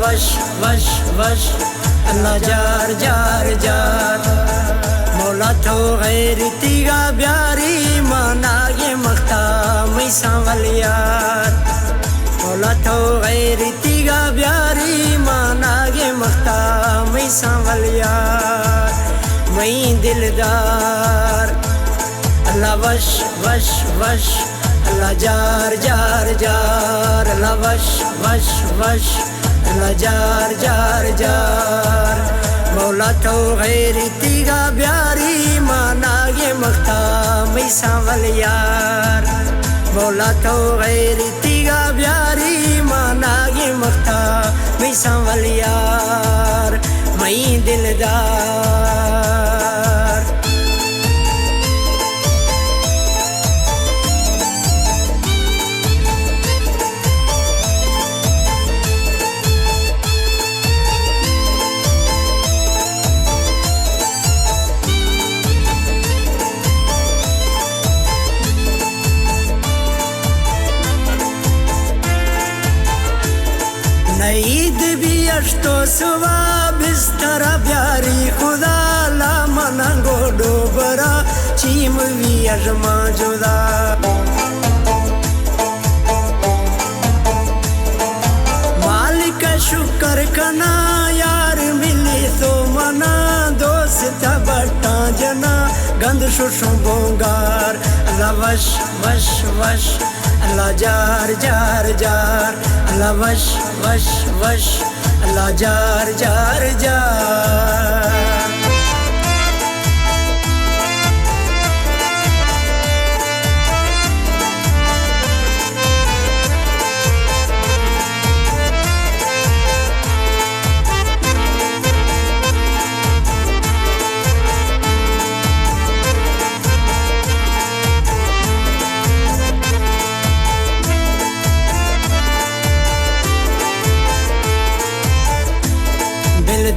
वश वश वश अल्लाह जार जार जार मौला तो गैरती गा प्यारी मानागे मख्ता मैं सांवल यार मौला तो गैरती गा प्यारी मानागे मख्ता मैं सांवल यार मैं दिलदार अल्लाह वश वश वश अल्लाह जार जार जार अल्लाह वश वश वश अल्लाह जार जार जार मौला तो गैरती गा प्यारी मानागे मख्ता मैं सांवल यार मौला तो गैरती गा प्यारी मानागे मख्ता मैं सांवल यार मैं दिलदार ईद भी अश्तो सुवा बिस्तरा प्यारी खुदा ला मनंगो डोबरा चीम भी अजमा जुदा मालिक शुक्र कना यार मिली तो मना दोस्त बट्टा जना गंद शुशु बोंगार अल्लाह वश वश वश अल्लाह जार जार जार अल्लाह वश वश वश अल्लाह जार जार जार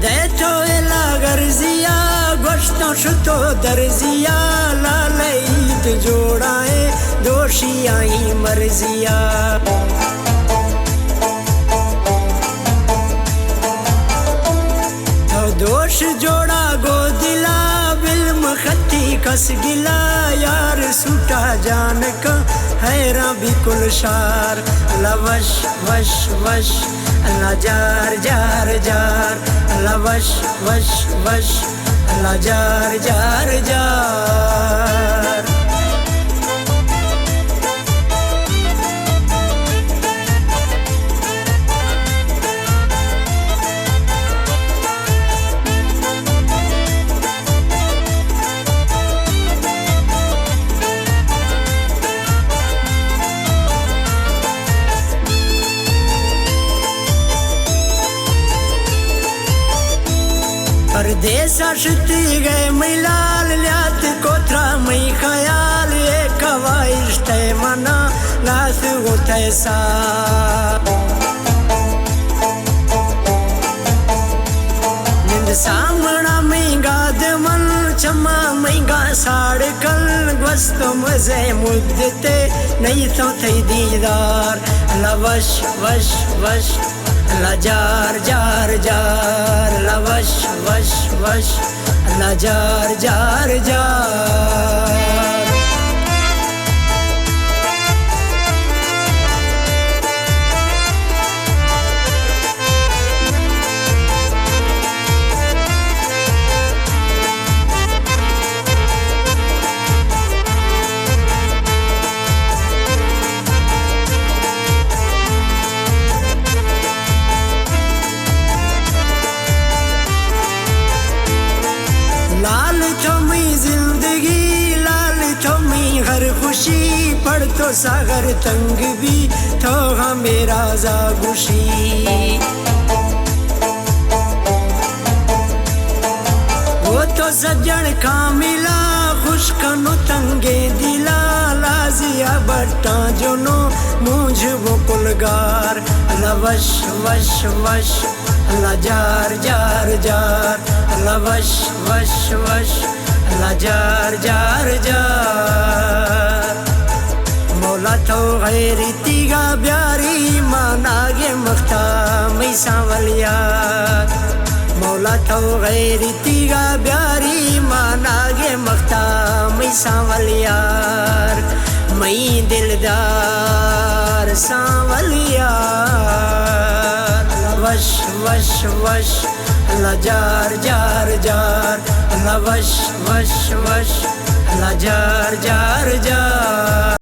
देतो एला गर्जिया गोश्तों शुतो दर्जिया लालईत जोड़ाए दोषिया ही मर्जिया तो दोष जोड़ा गो दिला बिल्म खत्ती कस गिला यार सूटा जान का हैरा बिकुल शार अल्लाह वश वश वश अल्लाह जार जार जार अल्लाह वश वश वश अल्लाह जार जार जार परदेस आशती गए मिलाल ल्यात कोत्रा मई ख्याल एक हवाइश्ते मना लास गुतैसा निंद सामना महंगा दमन चमा महंगा साड़ कल ग्वस्त मजे मुद्दते नहीं तो थी दीदार अल्लाह वश वश वश अल्लाह जार जार जार अल्लाह वश वश वश अल्लाह जार जार जार खुशी पढ़ तो सागर तंग भी तो मेरा जागुशी वो तो सज्जन का मिला खुश कनु तंगे दिला लाजिया बट्टा जोनो मुझ वो कुलगार अल्लाह वश वश वश अल्लाह जार जार जार अल्लाह वश वश वश अल्लाह जार जार जार मौला तो गैरती गा प्यारी मानागे मख्ता मैं सांवलिया मौला थो गैरी तीगा ब्यारी मानागे मख्ता मैं सांवलियार मैं दिलदार सांवलियार वश वश वश अल्लाह जार जार जार अल्लाह वश वश वश अल्लाह जार जार जार